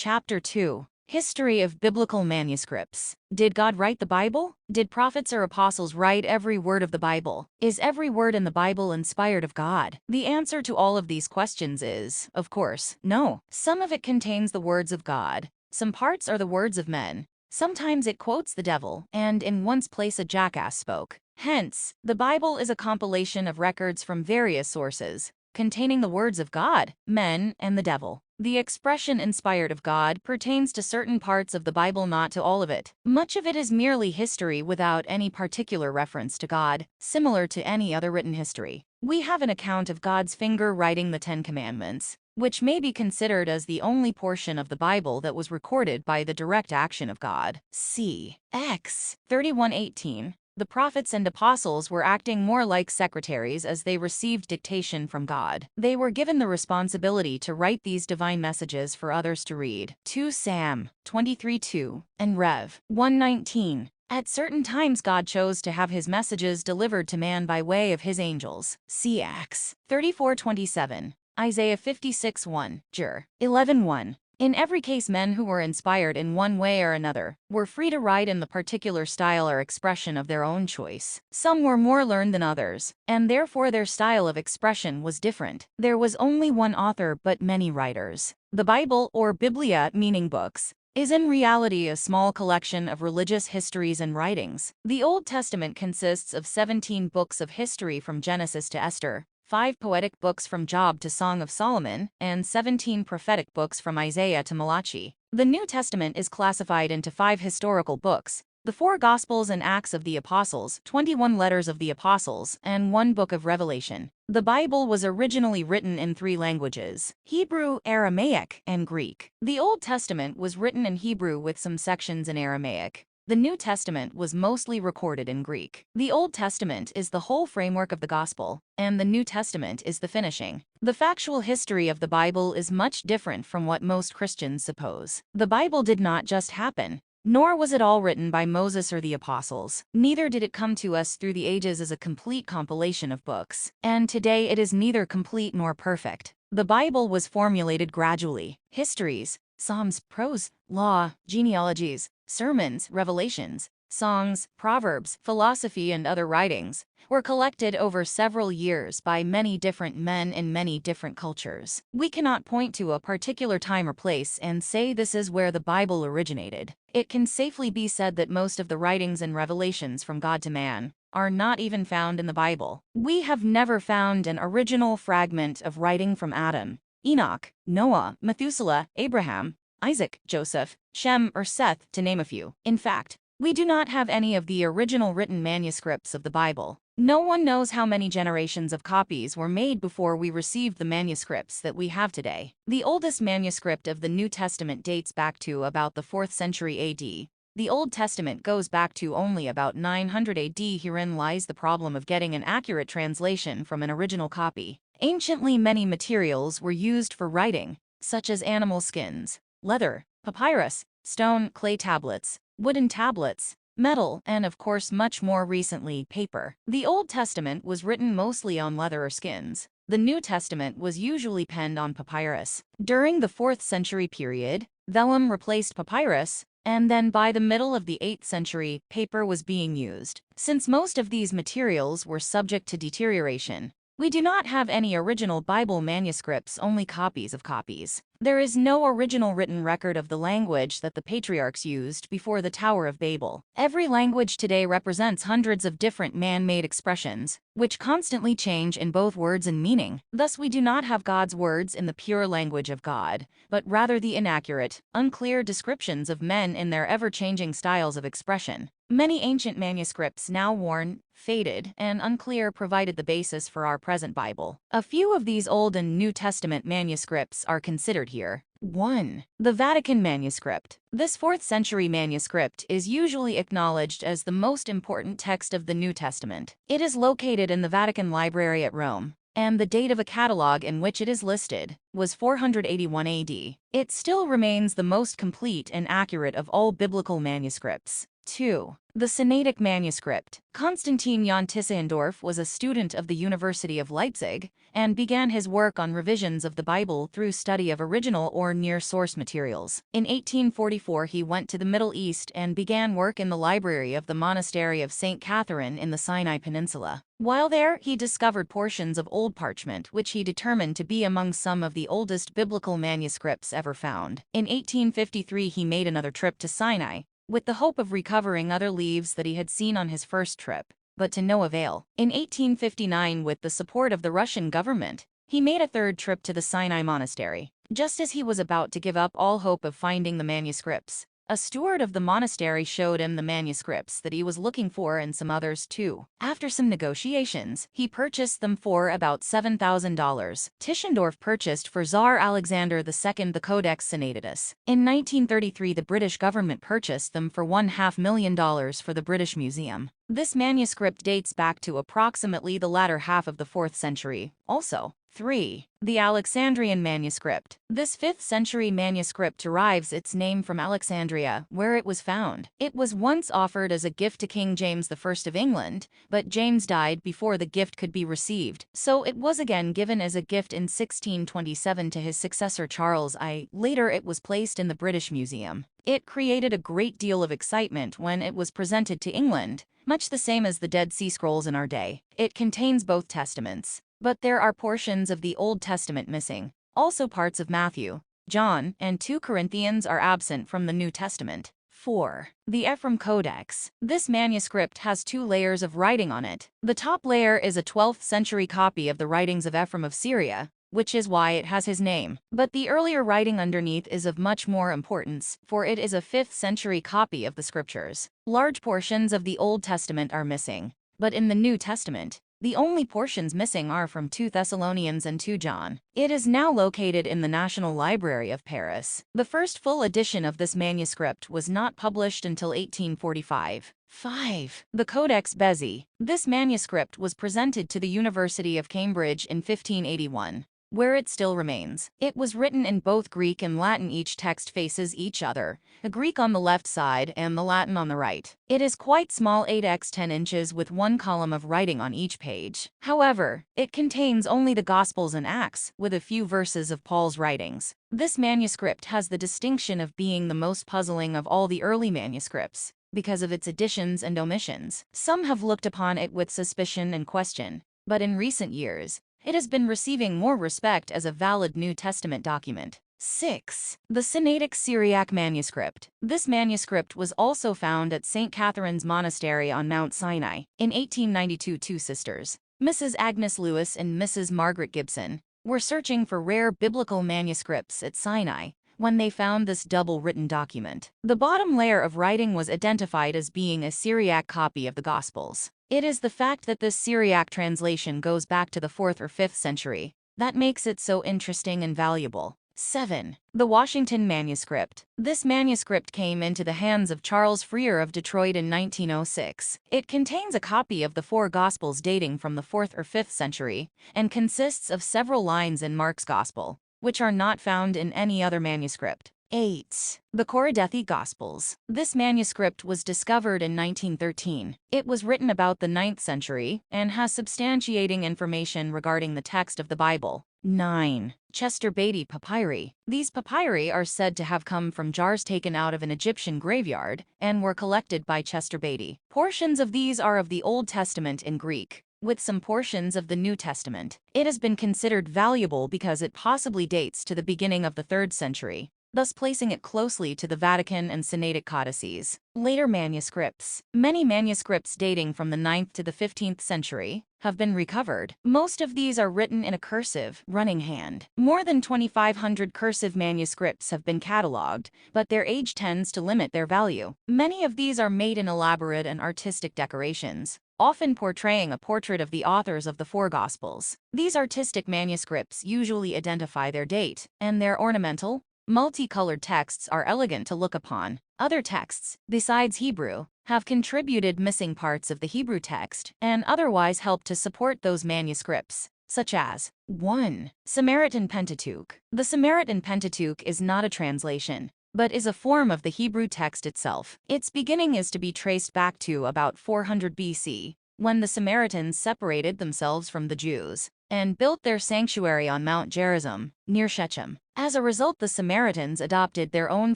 Chapter 2. History of Biblical Manuscripts. Did God write the Bible? Did prophets or apostles write every word of the Bible? Is every word in the Bible inspired of God? The answer to all of these questions is, of course, no. Some of it contains the words of God. Some parts are the words of men. Sometimes it quotes the devil, and in one place a jackass spoke. Hence, the Bible is a compilation of records from various sources, containing the words of God, men, and the devil. The expression inspired of God pertains to certain parts of the Bible, not to all of it. Much of it is merely history without any particular reference to God, similar to any other written history. We have an account of God's finger writing the Ten Commandments, which may be considered as the only portion of the Bible that was recorded by the direct action of God. C. X. 31:18. The prophets and apostles were acting more like secretaries as they received dictation from God. They were given the responsibility to write these divine messages for others to read. 2 Sam 23:2 and Rev 1:19. At certain times God chose to have his messages delivered to man by way of his angels. CX 34:27. Isaiah 56:1. Jer 11:1. In every case, men who were inspired in one way or another were free to write in the particular style or expression of their own choice. Some were more learned than others, and therefore their style of expression was different. There was only one author but many writers. The Bible, or Biblia, meaning books, is in reality a small collection of religious histories and writings. The Old Testament consists of 17 books of history from Genesis to Esther, 5 poetic books from Job to Song of Solomon, and 17 prophetic books from Isaiah to Malachi. The New Testament is classified into 5 historical books: the 4 Gospels and Acts of the Apostles, 21 letters of the Apostles, and 1 book of Revelation. The Bible was originally written in 3 languages: Hebrew, Aramaic, and Greek. The Old Testament was written in Hebrew with some sections in Aramaic. The New Testament was mostly recorded in Greek. The Old Testament is the whole framework of the Gospel, and the New Testament is the finishing. The factual history of the Bible is much different from what most Christians suppose. The Bible did not just happen, nor was it all written by Moses or the apostles. Neither did it come to us through the ages as a complete compilation of books. And today it is neither complete nor perfect. The Bible was formulated gradually. Histories, Psalms, prose, law, genealogies, sermons, revelations, songs, proverbs, philosophy, and other writings were collected over several years by many different men in many different cultures. We cannot point to a particular time or place and say this is where the Bible originated. It can safely be said that most of the writings and revelations from God to man are not even found in the Bible. We have never found an original fragment of writing from Adam, Enoch, Noah, Methuselah, Abraham, Isaac, Joseph, Shem, or Seth, to name a few. In fact, we do not have any of the original written manuscripts of the Bible. No one knows how many generations of copies were made before we received the manuscripts that we have today. The oldest manuscript of the New Testament dates back to about the 4th century AD. The Old Testament goes back to only about 900 AD. Herein lies the problem of getting an accurate translation from an original copy. Anciently, many materials were used for writing, such as animal skins, leather, papyrus, stone, clay tablets, wooden tablets, metal, and of course much more recently, paper. The Old Testament was written mostly on leather or skins. The New Testament was usually penned on papyrus. During the 4th century period, vellum replaced papyrus, and then by the middle of the 8th century, paper was being used. Since most of these materials were subject to deterioration, we do not have any original Bible manuscripts, only copies of copies. There is no original written record of the language that the patriarchs used before the Tower of Babel. Every language today represents hundreds of different man-made expressions, which constantly change in both words and meaning. Thus, we do not have God's words in the pure language of God, but rather the inaccurate, unclear descriptions of men in their ever-changing styles of expression. Many ancient manuscripts, now worn, faded, and unclear, provided the basis for our present Bible. A few of these Old and New Testament manuscripts are considered here. 1. The Vatican Manuscript. This 4th century manuscript is usually acknowledged as the most important text of the New Testament. It is located in the Vatican Library at Rome, and the date of a catalog in which it is listed was 481 AD. It still remains the most complete and accurate of all biblical manuscripts. 2. The Sinaitic Manuscript. Constantine Jan Tischendorf was a student of the University of Leipzig and began his work on revisions of the Bible through study of original or near-source materials. In 1844 he went to the Middle East and began work in the library of the monastery of St. Catherine in the Sinai Peninsula. While there, he discovered portions of old parchment which he determined to be among some of the oldest biblical manuscripts ever found. In 1853 he made another trip to Sinai, with the hope of recovering other leaves that he had seen on his first trip, but to no avail. In 1859, with the support of the Russian government, he made a third trip to the Sinai monastery. Just as he was about to give up all hope of finding the manuscripts, a steward of the monastery showed him the manuscripts that he was looking for and some others too. After some negotiations, he purchased them for about $7,000. Tischendorf purchased for Tsar Alexander II the Codex Sinaiticus. In 1933, the British government purchased them for $500,000 for the British Museum. This manuscript dates back to approximately the latter half of the 4th century. Also, 3. The Alexandrian manuscript. This 5th century manuscript derives its name from Alexandria, where it was found. It was once offered as a gift to King James I of England, but James died before the gift could be received, so it was again given as a gift in 1627 to his successor Charles I. Later it was placed in the British Museum. It created a great deal of excitement when it was presented to England, much the same as the Dead Sea Scrolls in our day. It contains both testaments, but there are portions of the Old Testament missing. Also parts of Matthew, John, and 2 Corinthians are absent from the New Testament. 4. The Ephraim Codex. This manuscript has 2 layers of writing on it. The top layer is a 12th century copy of the writings of Ephraim of Syria, which is why it has his name. But the earlier writing underneath is of much more importance, for it is a 5th century copy of the scriptures. Large portions of the Old Testament are missing, but in the New Testament, the only portions missing are from 2 Thessalonians and 2 John. It is now located in the National Library of Paris. The first full edition of this manuscript was not published until 1845. 5. The Codex Bezae. This manuscript was presented to the University of Cambridge in 1581, where it still remains. It was written in both Greek and Latin. Each text faces each other, the Greek on the left side and the Latin on the right. It is quite small, 8 × 10 inches, with 1 column of writing on each page. However, it contains only the Gospels and Acts, with a few verses of Paul's writings. This manuscript has the distinction of being the most puzzling of all the early manuscripts, because of its additions and omissions. Some have looked upon it with suspicion and question, but in recent years, it has been receiving more respect as a valid New Testament document. 6. The Sinaitic Syriac manuscript. This manuscript was also found at St. Catherine's Monastery on Mount Sinai. In 1892, 2 sisters, Mrs. Agnes Lewis and Mrs. Margaret Gibson, were searching for rare biblical manuscripts at Sinai when they found this double-written document. The bottom layer of writing was identified as being a Syriac copy of the Gospels. It is the fact that this Syriac translation goes back to the 4th or 5th century that makes it so interesting and valuable. 7. The Washington manuscript. This manuscript came into the hands of Charles Freer of Detroit in 1906. It contains a copy of the 4 Gospels dating from the 4th or 5th century and consists of several lines in Mark's Gospel, which are not found in any other manuscript. 8. The Koradethi Gospels. This manuscript was discovered in 1913. It was written about the 9th century and has substantiating information regarding the text of the Bible. 9. Chester Beatty Papyri. These papyri are said to have come from jars taken out of an Egyptian graveyard and were collected by Chester Beatty. Portions of these are of the Old Testament in Greek, with some portions of the New Testament. It has been considered valuable because it possibly dates to the beginning of the 3rd century, thus placing it closely to the Vatican and Sinaitic codices. Later manuscripts. Many manuscripts dating from the 9th to the 15th century have been recovered. Most of these are written in a cursive, running hand. More than 2,500 cursive manuscripts have been catalogued, but their age tends to limit their value. Many of these are made in elaborate and artistic decorations, often portraying a portrait of the authors of the 4 Gospels. These artistic manuscripts usually identify their date, and their ornamental, multicolored texts are elegant to look upon. Other texts, besides Hebrew, have contributed missing parts of the Hebrew text and otherwise help to support those manuscripts, such as 1. Samaritan Pentateuch. The Samaritan Pentateuch is not a translation, but is a form of the Hebrew text itself. Its beginning is to be traced back to about 400 BC, when the Samaritans separated themselves from the Jews and built their sanctuary on Mount Gerizim, near Shechem. As a result, the Samaritans adopted their own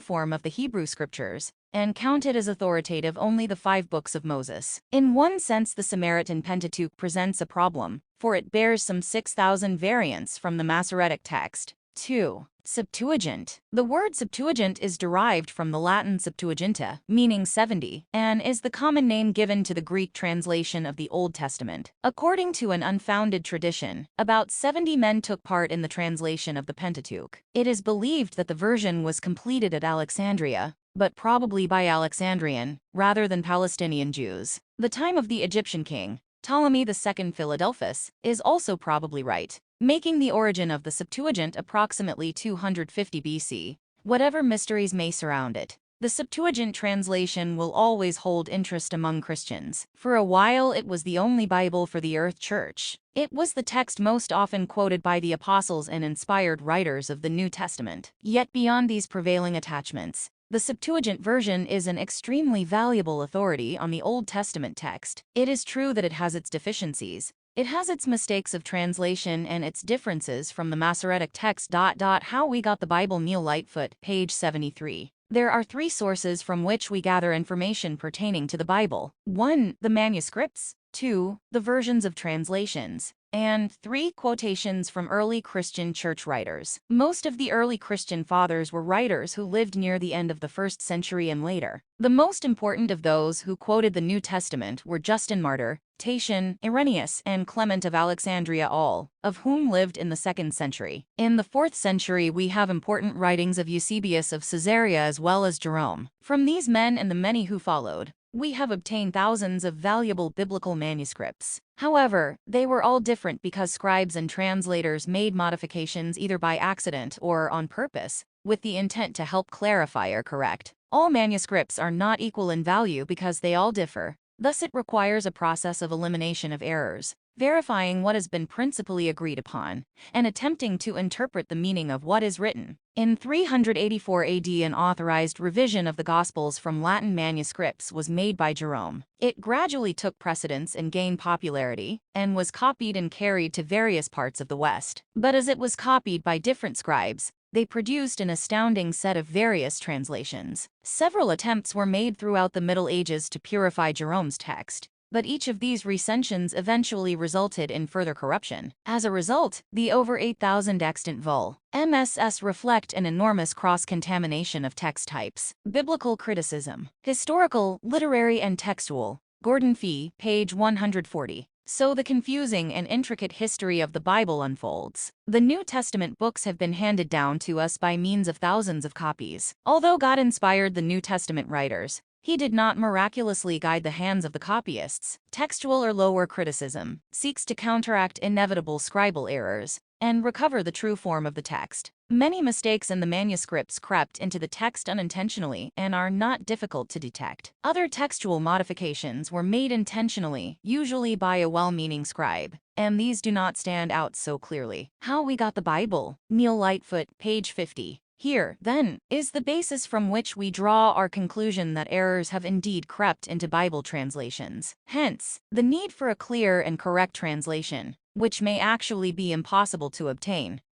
form of the Hebrew Scriptures and counted as authoritative only the 5 books of Moses. In one sense, the Samaritan Pentateuch presents a problem, for it bears some 6,000 variants from the Masoretic text. 2. Septuagint. The word Septuagint is derived from the Latin Septuaginta, meaning 70, and is the common name given to the Greek translation of the Old Testament. According to an unfounded tradition, about 70 men took part in the translation of the Pentateuch. It is believed that the version was completed at Alexandria, but probably by Alexandrian, rather than Palestinian Jews. The time of the Egyptian king, Ptolemy II Philadelphus, is also probably right, making the origin of the Septuagint approximately 250 BC. Whatever mysteries may surround it, the Septuagint translation will always hold interest among Christians. For a while, it was the only Bible for the Earth Church. It was the text most often quoted by the apostles and inspired writers of the New Testament. Yet beyond these prevailing attachments, the Septuagint version is an extremely valuable authority on the Old Testament text. It is true that it has its deficiencies. It has its mistakes of translation and its differences from the Masoretic text. How We Got the Bible. Neil Lightfoot, page 73. There are 3 sources from which we gather information pertaining to the Bible. 1. The manuscripts. 2. The versions of translations. And 3. Quotations from early Christian church writers. Most of the early Christian fathers were writers who lived near the end of the 1st century and later. The most important of those who quoted the New Testament were Justin Martyr, Tatian, Irenaeus, and Clement of Alexandria, all of whom lived in the 2nd century. In the 4th century, we have important writings of Eusebius of Caesarea as well as Jerome. From these men and the many who followed, we have obtained thousands of valuable biblical manuscripts. However, they were all different because scribes and translators made modifications either by accident or on purpose, with the intent to help clarify or correct. All manuscripts are not equal in value because they all differ. Thus, it requires a process of elimination of errors, verifying what has been principally agreed upon, and attempting to interpret the meaning of what is written. In 384 AD, an authorized revision of the Gospels from Latin manuscripts was made by Jerome. It gradually took precedence and gained popularity, and was copied and carried to various parts of the West. But as it was copied by different scribes, they produced an astounding set of various translations. Several attempts were made throughout the Middle Ages to purify Jerome's text, but each of these recensions eventually resulted in further corruption. As a result, the over 8,000 extant Vol. MSS reflect an enormous cross-contamination of text types. Biblical criticism. Historical, literary, and textual. Gordon Fee, page 140. So the confusing and intricate history of the Bible unfolds. The New Testament books have been handed down to us by means of thousands of copies. Although God inspired the New Testament writers, He did not miraculously guide the hands of the copyists. Textual or lower criticism seeks to counteract inevitable scribal errors and recover the true form of the text. Many mistakes in the manuscripts crept into the text unintentionally and are not difficult to detect. Other textual modifications were made intentionally, usually by a well-meaning scribe, and these do not stand out so clearly. How We Got the Bible. Neil Lightfoot, page 50. Here, then, is the basis from which we draw our conclusion that errors have indeed crept into Bible translations. Hence, the need for a clear and correct translation, which may actually be impossible to obtain.